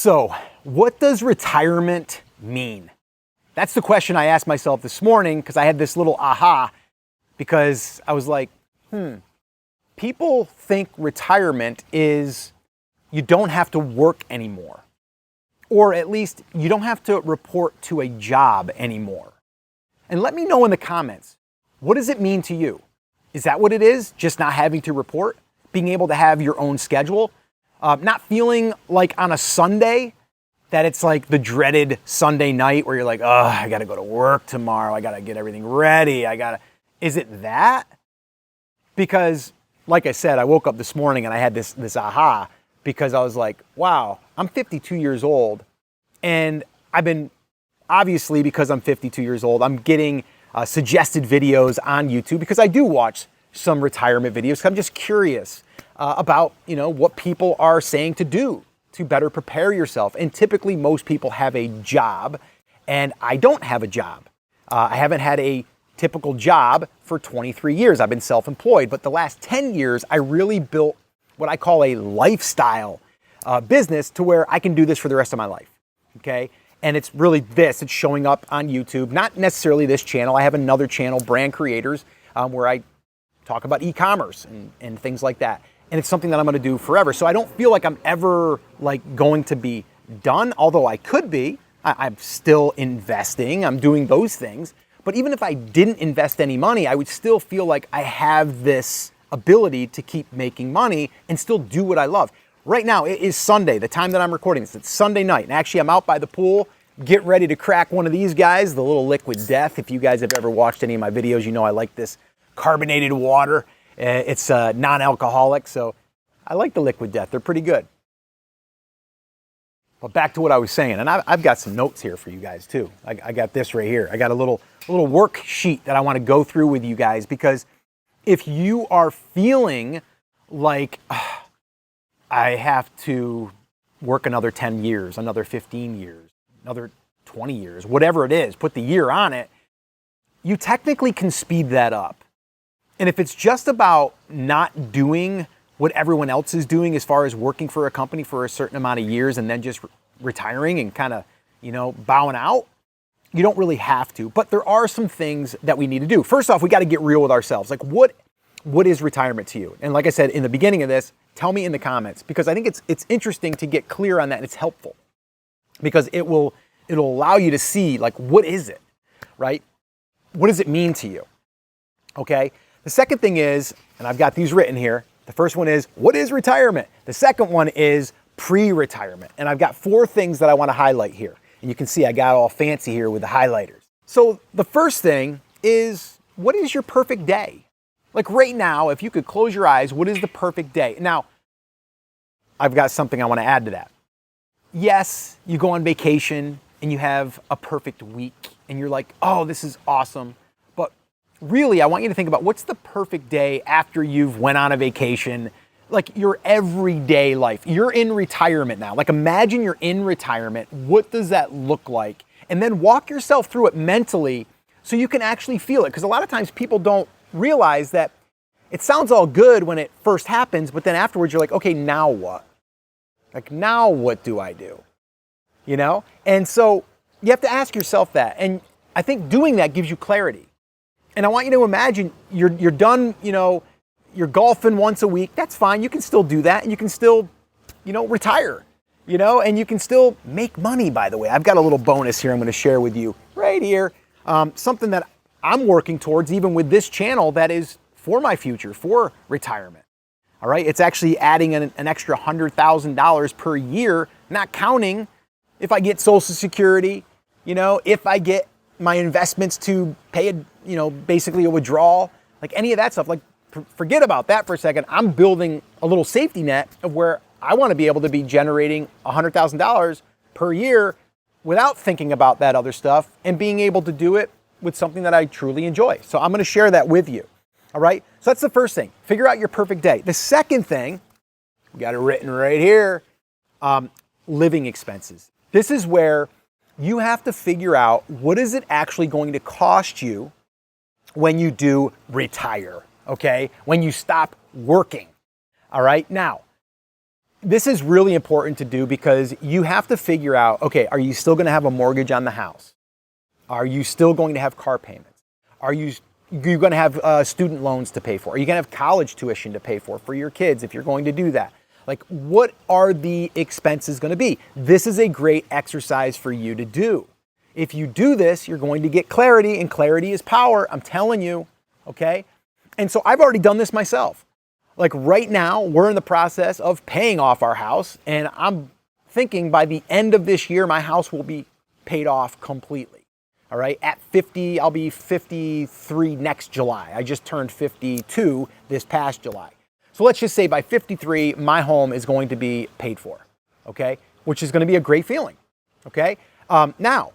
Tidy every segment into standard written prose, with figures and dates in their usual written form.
So, what does retirement mean? That's the question I asked myself this morning because I had this little aha because I was like, people think retirement is you don't have to work anymore. Or at least you don't have to report to a job anymore. And let me know in the comments, what does it mean to you? Is that what it is? Just not having to report? Being able to have your own schedule? Not feeling like on a Sunday that it's like the dreaded Sunday night where you're like, oh, I got to go to work tomorrow. I got to get everything ready. Is it that? Because like I said, I woke up this morning and I had this aha because I was like, wow, I'm 52 years old. And I've been, obviously because I'm 52 years old, I'm getting suggested videos on YouTube because I do watch some retirement videos. I'm just curious about, what people are saying to do to better prepare yourself. And typically most people have a job and I don't have a job. I haven't had a typical job for 23 years. I've been self-employed, but the last 10 years, I really built what I call a lifestyle business to where I can do this for the rest of my life, okay? And it's really it's showing up on YouTube, not necessarily this channel. I have another channel, Brand Creators, where I talk about e-commerce and things like that. And it's something that I'm gonna do forever. So I don't feel like I'm ever going to be done, although I could be. I'm still investing, I'm doing those things. But even if I didn't invest any money, I would still feel like I have this ability to keep making money and still do what I love. Right now, it is Sunday, the time that I'm recording this. It's Sunday night, and actually I'm out by the pool, get ready to crack one of these guys, the little Liquid Death. If you guys have ever watched any of my videos, you know I like this carbonated water. It's non-alcoholic, so I like the Liquid Death. They're pretty good. But back to what I was saying, and I've got some notes here for you guys too. I got this right here. I got a little worksheet that I want to go through with you guys because if you are feeling like I have to work another 10 years, another 15 years, another 20 years, whatever it is, put the year on it, you technically can speed that up. And if it's just about not doing what everyone else is doing as far as working for a company for a certain amount of years and then just retiring and kind of, bowing out, you don't really have to. But there are some things that we need to do. First off, we got to get real with ourselves. Like what is retirement to you? And like I said in the beginning of this, tell me in the comments because I think it's interesting to get clear on that and it's helpful because it'll allow you to see what is it, right? What does it mean to you? Okay? The second thing is, and I've got these written here, the first one is, what is retirement? The second one is pre-retirement. And I've got 4 things that I want to highlight here. And you can see I got all fancy here with the highlighters. So the first thing is, what is your perfect day? Like right now, if you could close your eyes, what is the perfect day? Now, I've got something I want to add to that. Yes, you go on vacation and you have a perfect week and you're like, oh, this is awesome. Really, I want you to think about what's the perfect day after you've went on a vacation, like your everyday life. You're in retirement now. Like imagine you're in retirement. What does that look like? And then walk yourself through it mentally so you can actually feel it. Because a lot of times people don't realize that it sounds all good when it first happens, but then afterwards you're like, okay, now what? Like now what do I do? And so you have to ask yourself that. And I think doing that gives you clarity. And I want you to imagine you're done, you're golfing once a week. That's fine. You can still do that. And you can still, retire, and you can still make money, by the way. I've got a little bonus here I'm going to share with you right here. Something that I'm working towards even with this channel that is for my future, for retirement. All right. It's actually adding an extra $100,000 per year, not counting if I get Social Security, if I get my investments to pay basically a withdrawal, like any of that stuff, forget about that for a second. I'm building a little safety net of where I want to be able to be generating $100,000 per year without thinking about that other stuff and being able to do it with something that I truly enjoy. So I'm going to share that with you. All right. So that's the first thing. Figure out your perfect day. The second thing, we got it written right here, living expenses. This is where you have to figure out what is it actually going to cost you when you do retire, okay? When you stop working, all right? Now, this is really important to do because you have to figure out, okay, are you still going to have a mortgage on the house? Are you still going to have car payments? Are you going to have student loans to pay for? Are you going to have college tuition to pay for your kids if you're going to do that? Like, what are the expenses going to be? This is a great exercise for you to do. If you do this, you're going to get clarity, and clarity is power. I'm telling you, okay? And so I've already done this myself. Like right now, we're in the process of paying off our house, and I'm thinking by the end of this year, my house will be paid off completely. All right, at 50, I'll be 53 next July. I just turned 52 this past July. So let's just say by 53, my home is going to be paid for, okay? Which is going to be a great feeling, okay? Now,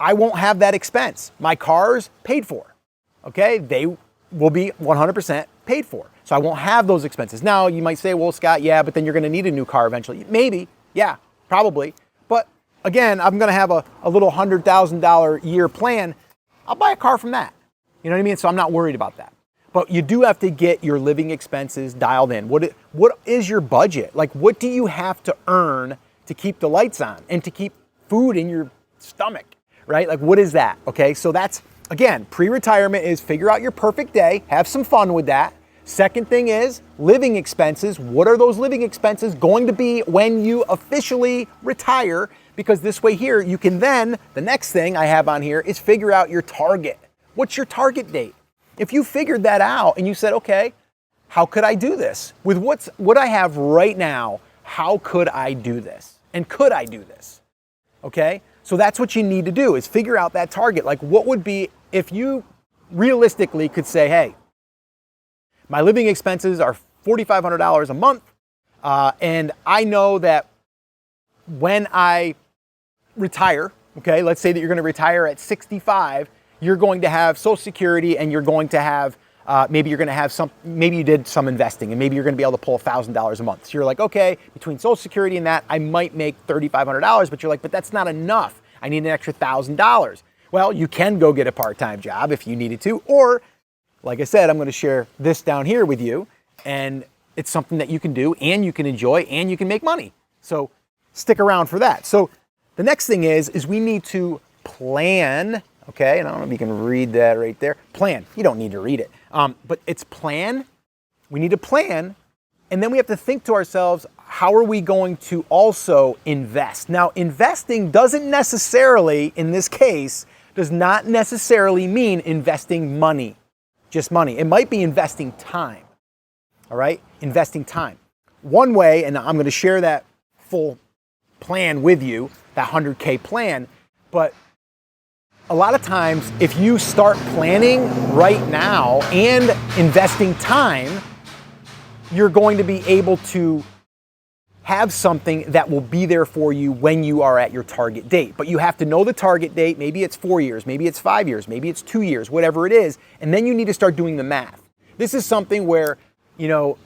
I won't have that expense. My car's paid for, okay? They will be 100% paid for. So I won't have those expenses. Now, you might say, well, Scott, yeah, but then you're going to need a new car eventually. Maybe, yeah, probably. But again, I'm going to have a little $100,000 year plan. I'll buy a car from that. You know what I mean? So I'm not worried about that. But you do have to get your living expenses dialed in. What is your budget? Like, what do you have to earn to keep the lights on and to keep food in your stomach, right? Like, what is that? Okay, so that's, again, pre-retirement is figure out your perfect day, have some fun with that. Second thing is living expenses. What are those living expenses going to be when you officially retire? Because this way here, you can then, the next thing I have on here is figure out your target. What's your target date? If you figured that out and you said, okay, how could I do this? With what I have right now, how could I do this? And could I do this? Okay? So that's what you need to do is figure out that target. Like what would be if you realistically could say, hey, my living expenses are $4,500 a month. And I know that when I retire, okay, let's say that you're going to retire at 65, you're going to have Social Security and you're going to have, maybe you did some investing and maybe you're going to be able to pull $1,000 a month. So you're like, okay, between Social Security and that, I might make $3,500, but you're like, but that's not enough. I need an extra $1,000. Well, you can go get a part-time job if you needed to, or like I said, I'm going to share this down here with you, and it's something that you can do and you can enjoy and you can make money. So stick around for that. So the next thing is we need to plan. Okay, and I don't know if you can read that right there. Plan. You don't need to read it. But it's plan. We need to plan. And then we have to think to ourselves, how are we going to also invest? Now, investing doesn't necessarily, in this case, does not necessarily mean investing money. Just money. It might be investing time. All right? Investing time. One way, and I'm going to share that full plan with you, that 100K plan, but a lot of times, if you start planning right now and investing time, you're going to be able to have something that will be there for you when you are at your target date. But you have to know the target date. Maybe it's 4 years, maybe it's 5 years, maybe it's 2 years, whatever it is. And then you need to start doing the math. This is something where,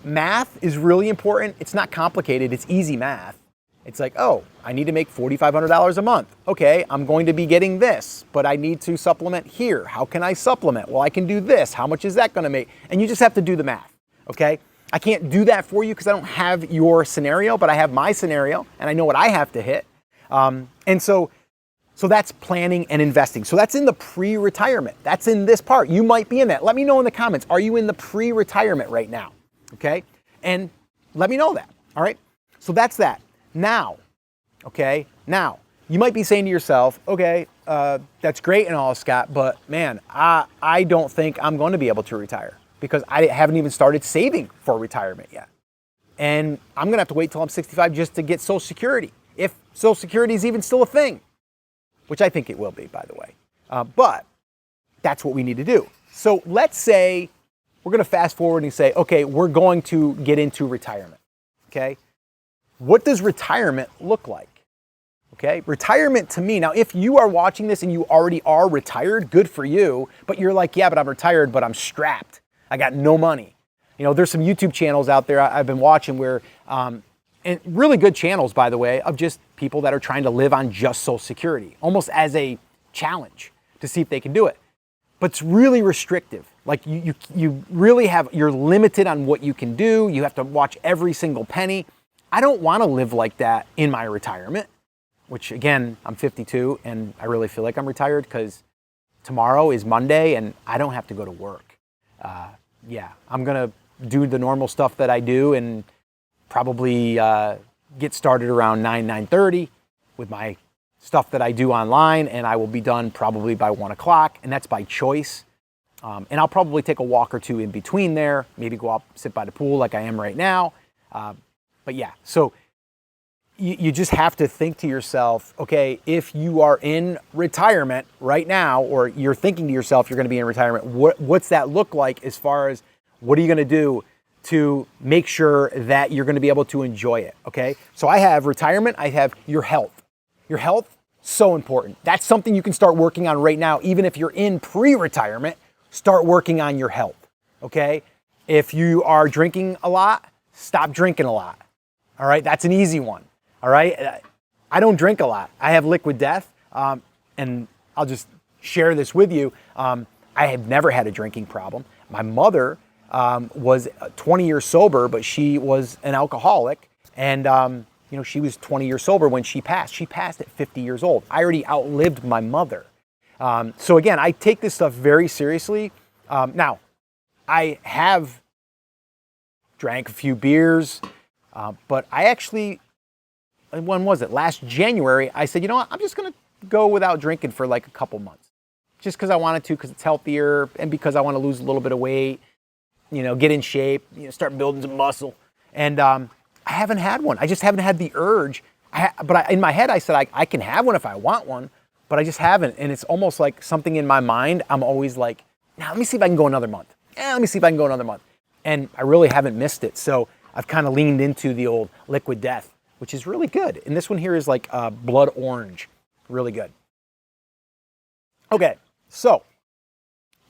math is really important. It's not complicated. It's easy math. It's like, oh, I need to make $4,500 a month. Okay, I'm going to be getting this, but I need to supplement here. How can I supplement? Well, I can do this. How much is that going to make? And you just have to do the math, okay? I can't do that for you because I don't have your scenario, but I have my scenario, and I know what I have to hit. And so that's planning and investing. So that's in the pre-retirement. That's in this part. You might be in that. Let me know in the comments. Are you in the pre-retirement right now? Okay? And let me know that, all right? So that's that. Now, you might be saying to yourself, okay, that's great and all, Scott, but man, I don't think I'm going to be able to retire because I haven't even started saving for retirement yet. And I'm going to have to wait till I'm 65 just to get Social Security, if Social Security is even still a thing, which I think it will be, by the way. But that's what we need to do. So let's say we're going to fast forward and say, okay, we're going to get into retirement, okay? What does retirement look like? Okay, retirement to me, now if you are watching this and you already are retired, good for you, but you're like, yeah, but I'm retired, but I'm strapped. I got no money. There's some YouTube channels out there I've been watching where, and really good channels, by the way, of just people that are trying to live on just Social Security, almost as a challenge to see if they can do it. But it's really restrictive. Like you really you're limited on what you can do. You have to watch every single penny. I don't want to live like that in my retirement, which again, I'm 52 and I really feel like I'm retired because tomorrow is Monday and I don't have to go to work. Yeah, I'm going to do the normal stuff that I do and probably get started around 9:30 with my stuff that I do online, and I will be done probably by 1 o'clock, and that's by choice. And I'll probably take a walk or two in between there, maybe go out, sit by the pool like I am right now. But yeah, so you just have to think to yourself, okay, if you are in retirement right now, or you're thinking to yourself you're going to be in retirement, what's that look like as far as what are you going to do to make sure that you're going to be able to enjoy it, okay? So I have retirement, I have your health. Your health, so important. That's something you can start working on right now. Even if you're in pre-retirement, start working on your health, okay? If you are drinking a lot, stop drinking a lot, all right? That's an easy one, all right? I don't drink a lot. I have Liquid Death, and I'll just share this with you. I have never had a drinking problem. My mother was 20 years sober, but she was an alcoholic, and she was 20 years sober when she passed. She passed at 50 years old. I already outlived my mother. So again, I take this stuff very seriously. Now, I have drank a few beers, but I actually, when was it? Last January, I said, you know what? I'm just going to go without drinking for like a couple months. Just because I wanted to, because it's healthier, and because I want to lose a little bit of weight, get in shape, start building some muscle. And I haven't had one. I just haven't had the urge. In my head, I said I can have one if I want one, but I just haven't. And it's almost like something in my mind. I'm always like, now let me see if I can go another month. Let me see if I can go another month. And I really haven't missed it. So I've kind of leaned into the old Liquid Death, which is really good. And this one here is like blood orange. Really good. Okay, so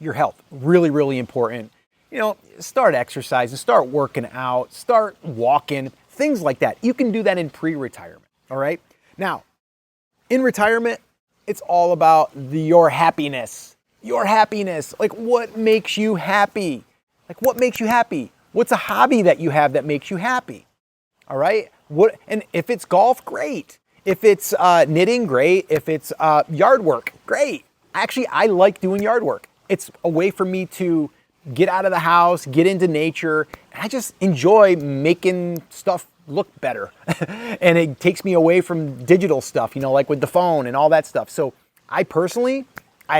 your health, really, really important. Start exercising, start working out, start walking, things like that. You can do that in pre-retirement, all right? Now, in retirement, it's all about your happiness. Your happiness. Like, what makes you happy? What's a hobby that you have that makes you happy? All right? And if it's golf, great. If it's knitting, great. If it's yard work, great. Actually, I like doing yard work. It's a way for me to get out of the house, get into nature. And I just enjoy making stuff look better. And it takes me away from digital stuff, like with the phone and all that stuff. So I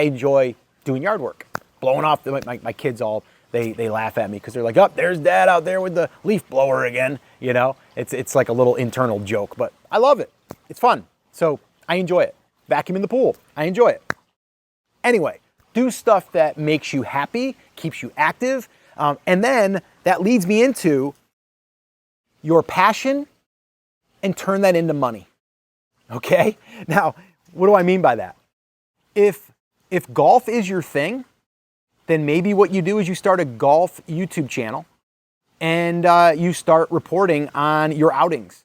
enjoy doing yard work. Blowing off, my kids they laugh at me because they're like, oh, there's Dad out there with the leaf blower again. It's like a little internal joke, but I love it. It's fun. So I enjoy it. Vacuum in the pool, I enjoy it. Anyway, do stuff that makes you happy, keeps you active, and then that leads me into your passion and turn that into money. Okay? Now, what do I mean by that? If golf is your thing, then maybe what you do is you start a golf YouTube channel and you start reporting on your outings.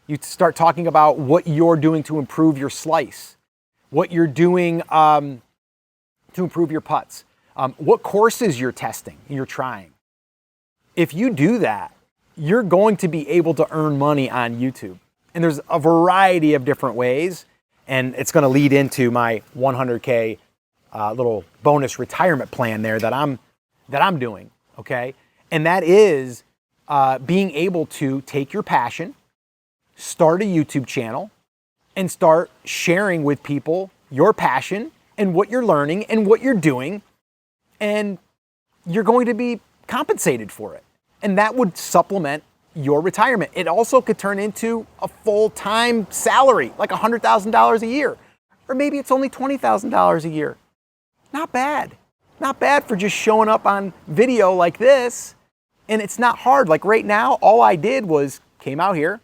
You start talking about what you're doing to improve your slice, what you're doing to improve your putts, what courses you're testing, you're trying. If you do that, you're going to be able to earn money on YouTube. And there's a variety of different ways, and it's going to lead into my 100K little bonus retirement plan there that I'm doing, okay? And that is being able to take your passion, start a YouTube channel, and start sharing with people your passion and what you're learning and what you're doing, and you're going to be compensated for it. And that would supplement your retirement. It also could turn into a full-time salary, like $100,000 a year. Or maybe it's only $20,000 a year. Not bad. Not bad for just showing up on video like this. And it's not hard. Like right now, all I did was came out here.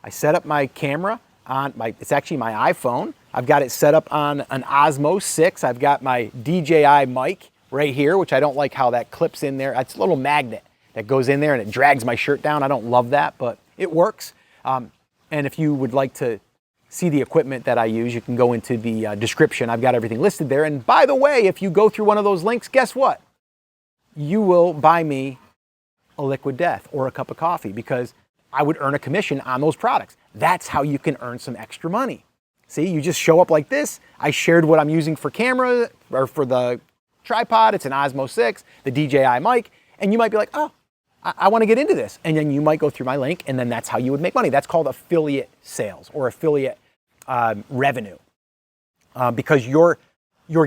I set up my camera on it's actually my iPhone. I've got it set up on an Osmo 6. I've got my DJI mic right here, which I don't like how that clips in there. It's a little magnet that goes in there and it drags my shirt down. I don't love that, but it works. And if you would like to see the equipment that I use, you can go into the description. I've got everything listed there. And by the way, if you go through one of those links, guess what? You will buy me a Liquid Death or a cup of coffee, because I would earn a commission on those products. That's how you can earn some extra money. See, you just show up like this. I shared what I'm using for camera or for the tripod. It's an Osmo 6, the DJI mic. And you might be like, oh, I want to get into this. And then you might go through my link, and then that's how you would make money. That's called affiliate sales or affiliate revenue. Because you're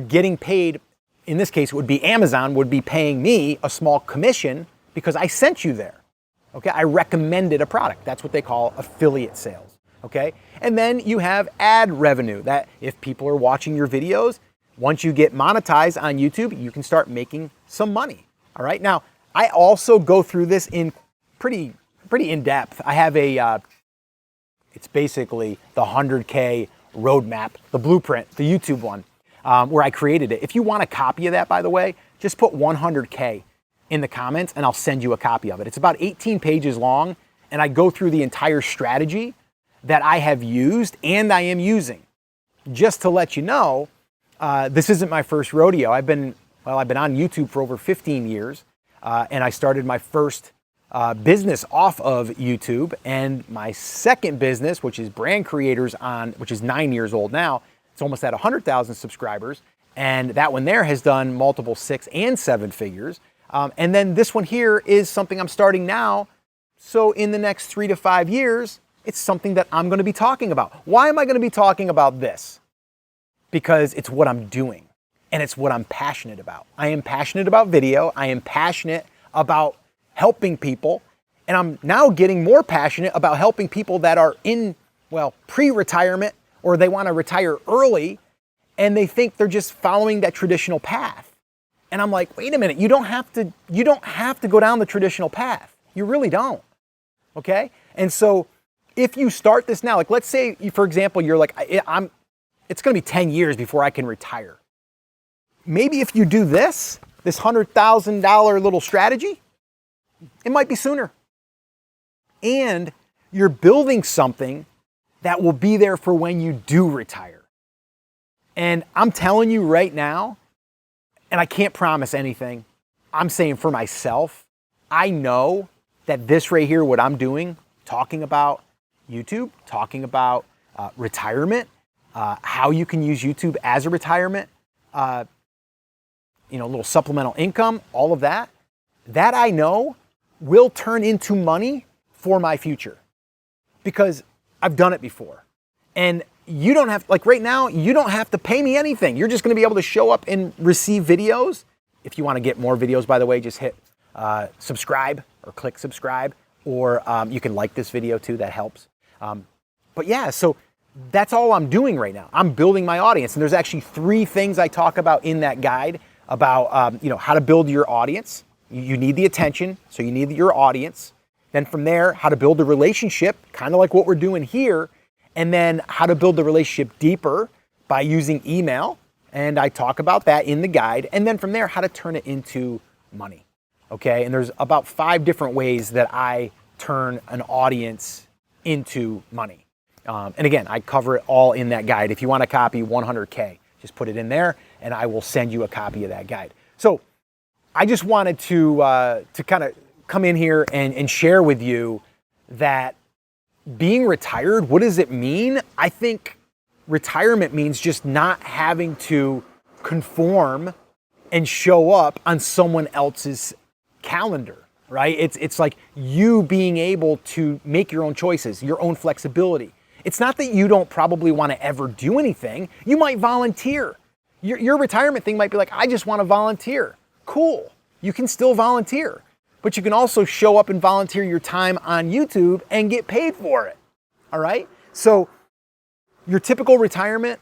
getting paid. In this case, it would be Amazon would be paying me a small commission because I sent you there. Okay, I recommended a product. That's what they call affiliate sales. Okay, and then you have ad revenue, that if people are watching your videos, once you get monetized on YouTube, you can start making some money. All right, now I also go through this in pretty in depth. I have it's basically the 100K roadmap, the blueprint, the YouTube one, where I created it. If you want a copy of that, by the way, just put 100K in the comments and I'll send you a copy of it. It's about 18 pages long, and I go through the entire strategy that I have used and I am using. Just to let you know, this isn't my first rodeo. I've been on YouTube for over 15 years, and I started my first business off of YouTube, and my second business, which is Brand Creators which is 9 years old now, it's almost at 100,000 subscribers, and that one there has done multiple 6 and 7 figures. And then this one here is something I'm starting now. So in the next 3 to 5 years, it's something that I'm going to be talking about. Why am I going to be talking about this? Because it's what I'm doing and it's what I'm passionate about. I am passionate about video. I am passionate about helping people. And I'm now getting more passionate about helping people that are in, pre-retirement, or they want to retire early and they think they're just following that traditional path. And I'm like, wait a minute, you don't have to go down the traditional path. You really don't. Okay? And so if you start this now, like let's say, for example, you're like, it's going to be 10 years before I can retire. Maybe if you do this $100,000 little strategy, it might be sooner. And you're building something that will be there for when you do retire. And I'm telling you right now, and I can't promise anything, I'm saying for myself, I know that this right here, what I'm doing, talking about YouTube, talking about retirement, how you can use YouTube as a retirement, a little supplemental income, all of that I know will turn into money for my future because I've done it before. And you don't have, like right now, you don't have to pay me anything. You're just going to be able to show up and receive videos. If you want to get more videos, by the way, just hit subscribe or click subscribe, or you can like this video too, that helps. But yeah, so that's all I'm doing right now. I'm building my audience. And there's actually 3 things I talk about in that guide about, how to build your audience. You need the attention, so you need your audience. Then from there, how to build a relationship, kind of like what we're doing here. And then how to build the relationship deeper by using email. And I talk about that in the guide. And then from there, how to turn it into money. Okay, and there's about 5 different ways that I turn an audience into money. And again, I cover it all in that guide. If you want a copy, 100K, just put it in there and I will send you a copy of that guide. So I just wanted to kind of come in here and share with you that being retired, what does it mean? I think retirement means just not having to conform and show up on someone else's calendar, right? It's like you being able to make your own choices, your own flexibility. It's not that you don't probably want to ever do anything. You might volunteer. Your retirement thing might be like, I just want to volunteer. Cool. You can still volunteer, but you can also show up and volunteer your time on YouTube and get paid for it. All right? So your typical retirement,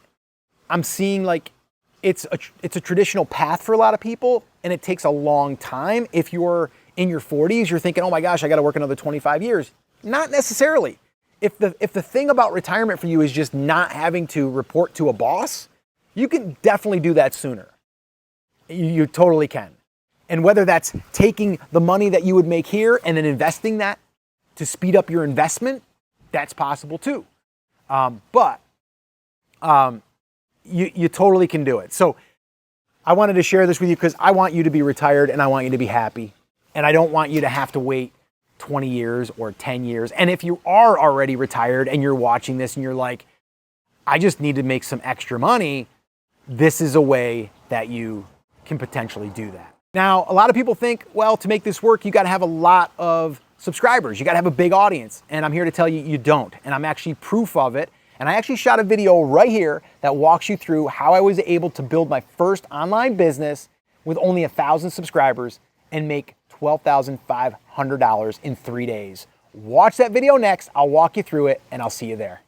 I'm seeing like it's a traditional path for a lot of people, and it takes a long time. If you're in your 40s, you're thinking, oh my gosh, I got to work another 25 years. Not necessarily. If the thing about retirement for you is just not having to report to a boss, you can definitely do that sooner. You totally can. And whether that's taking the money that you would make here and then investing that to speed up your investment, that's possible too. But you totally can do it. So I wanted to share this with you because I want you to be retired and I want you to be happy. And I don't want you to have to wait 20 years or 10 years. And if you are already retired and you're watching this and you're like, I just need to make some extra money, this is a way that you can potentially do that. Now, a lot of people think, well, to make this work, you got to have a lot of subscribers. You got to have a big audience. And I'm here to tell you, you don't. And I'm actually proof of it. And I actually shot a video right here that walks you through how I was able to build my first online business with only 1,000 subscribers and make $12,500 in 3 days. Watch that video next. I'll walk you through it and I'll see you there.